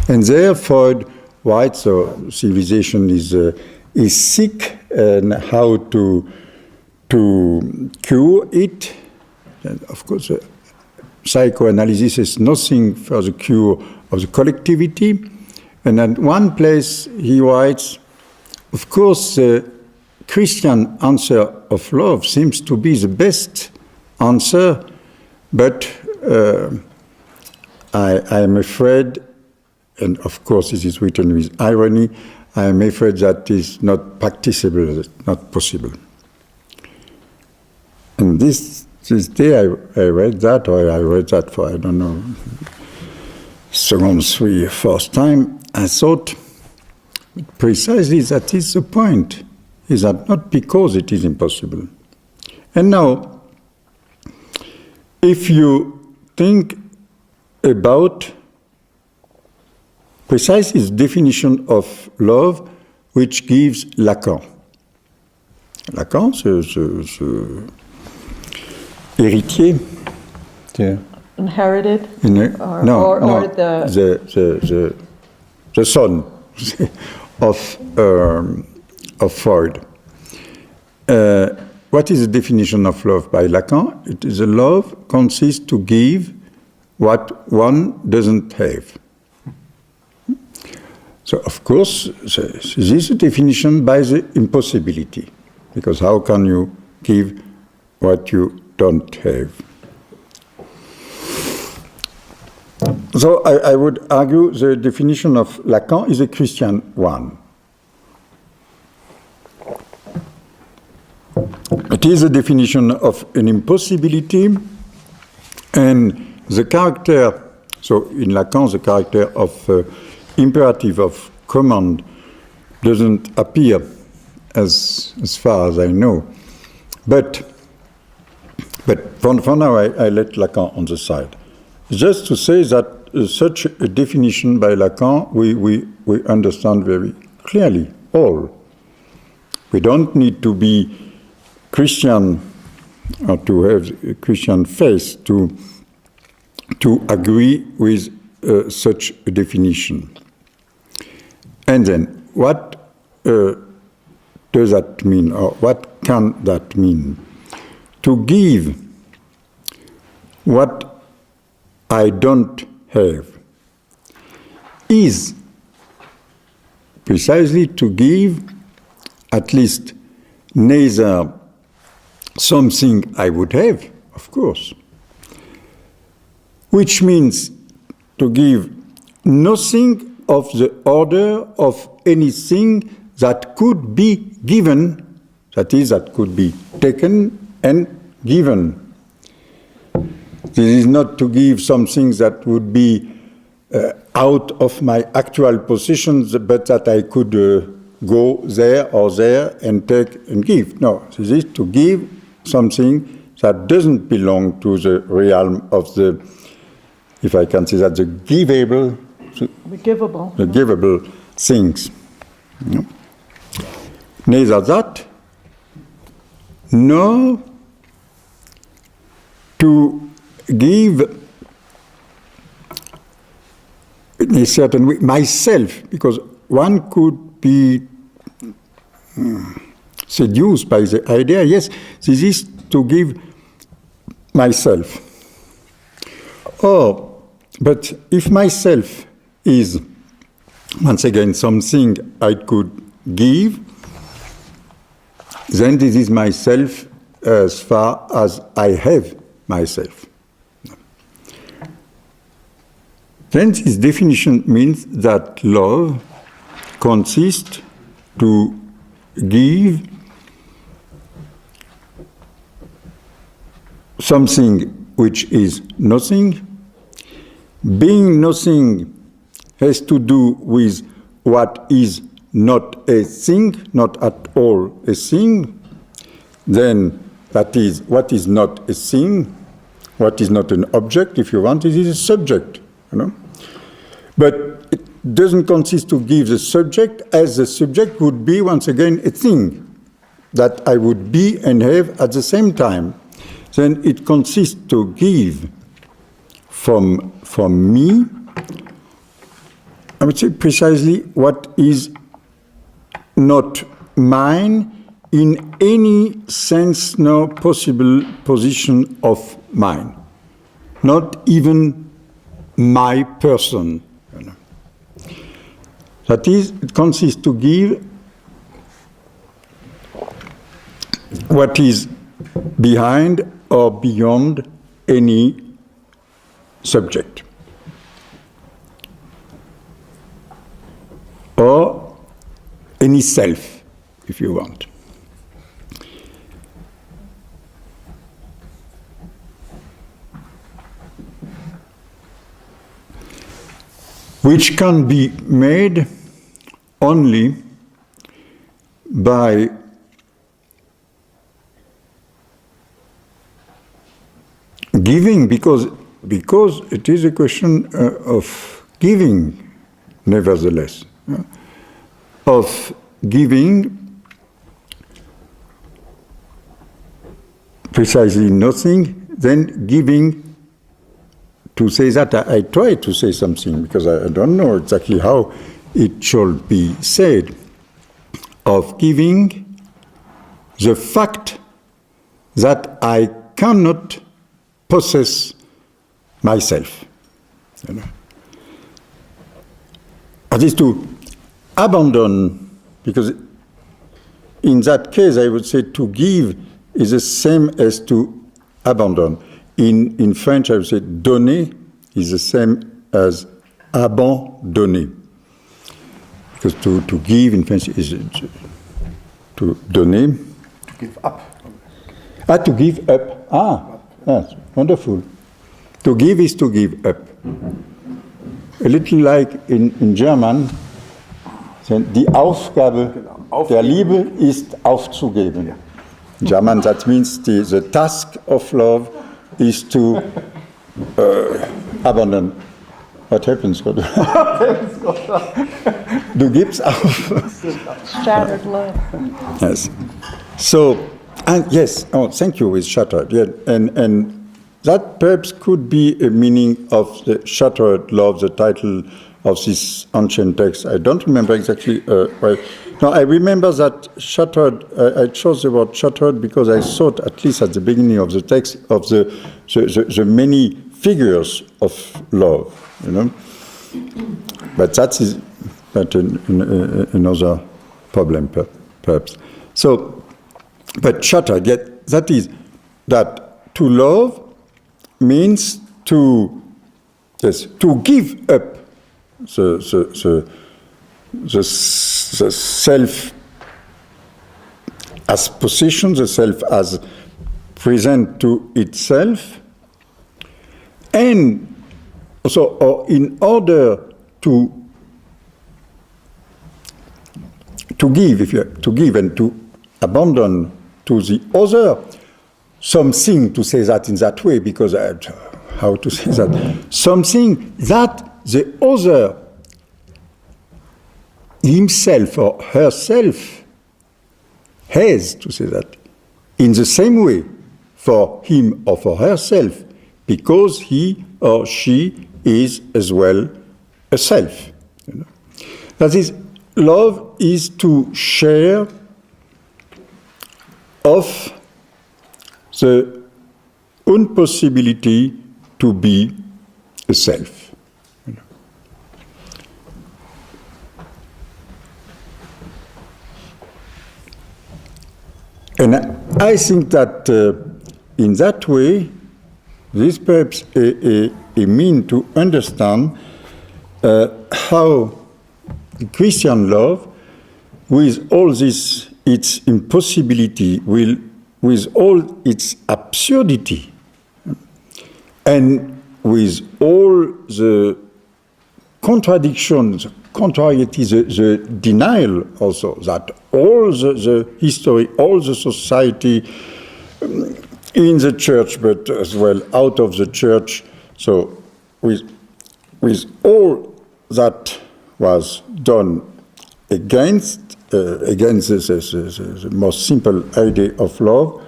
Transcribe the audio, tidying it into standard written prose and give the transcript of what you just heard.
And there Freud writes, so civilization is sick, and how to cure it. And of course, psychoanalysis is nothing for the cure of the collectivity. And at one place he writes, of course, the Christian answer of love seems to be the best answer, but I am afraid, and of course this is written with irony, I am afraid that is not practicable, not possible. And this day I read that, or I read that for, I don't know, second, fourth time, I thought precisely that is the point, is that not because it is impossible. And now, if you think about precisely the definition of love which gives Lacan. Lacan, the héritier. Inherited? No, the son of Freud. What is the definition of love by Lacan? It is a love consists to give what one doesn't have. So, of course, this is a definition by the impossibility, because how can you give what you don't have? So I would argue the definition of Lacan is a Christian one. It is a definition of an impossibility, and the character, so in Lacan the character of imperative, of command, doesn't appear as far as I know. But for now I let Lacan on the side. Just to say that such a definition by Lacan we understand very clearly, all. We don't need to be Christian or to have a Christian faith to agree with such a definition. And then, what does that mean, or what can that mean? To give what I don't have is precisely to give at least neither something I would have, of course, which means to give nothing of the order of anything that could be given, that is, that could be taken and given. This is not to give something that would be out of my actual positions, but that I could go there or there and take and give. No, this is to give something that doesn't belong to the realm of the, if I can say that, the givable. The givable. The givable things. No. Neither that, nor to give in a certain way myself, because one could be seduced by the idea, yes, this is to give myself. But if myself is, once again, something I could give, then this is myself as far as I have myself. Then this definition means that love consists to give something which is nothing. Being nothing has to do with what is not a thing, not at all a thing. Then that is what is not a thing, what is not an object, if you want, it is a subject, you know. But it doesn't consist to give the subject as the subject would be, once again, a thing that I would be and have at the same time. Then it consists to give from me I would say precisely what is not mine in any sense nor possible position of mine. Not even my person. You know. That is, it consists to give what is behind or beyond any subject. Or any self, if you want. Which can be made only by giving, because it is a question of giving, nevertheless. Of giving precisely nothing, then giving to say that I try to say something, because I don't know exactly how it should be said, of giving the fact that I cannot possess myself. You know? That is to abandon, because in that case I would say to give is the same as to abandon. In French I would say donner is the same as abandonner. Because to give in French is to donner. To give up. To give up. That's wonderful. To give is to give up. A little like in German, die Aufgabe der Liebe ist aufzugeben. Yeah. In German, that means the task of love is to abandon. What happens? Du gibst auf. Shattered love. Yes. So, and yes, thank you, it's shattered. Yeah, and that perhaps could be a meaning of the shattered love, the title of this ancient text. I don't remember exactly why. No, I remember that shattered, I chose the word shattered because I thought, at least at the beginning of the text, of the many figures of love, you know. But that is another problem, perhaps. So, but shattered, yet that is, that to love means to give up the self as possession, the self as present to itself, and also, or in order to give, to give and to abandon to the other something, to say that in that way, because how to say that, something that the other himself or herself has, to say that, in the same way for him or for herself, because he or she is as well a self. You know? That is, love is to share of the impossibility to be a self. You know? And I think that in that way, this perhaps a mean to understand how Christian love, with all this its impossibility, with all its absurdity, and with all the contradictions, contrariety, the denial also, that all the history, all the society, in the church, but as well out of the church. So with all that was done against the most simple idea of love,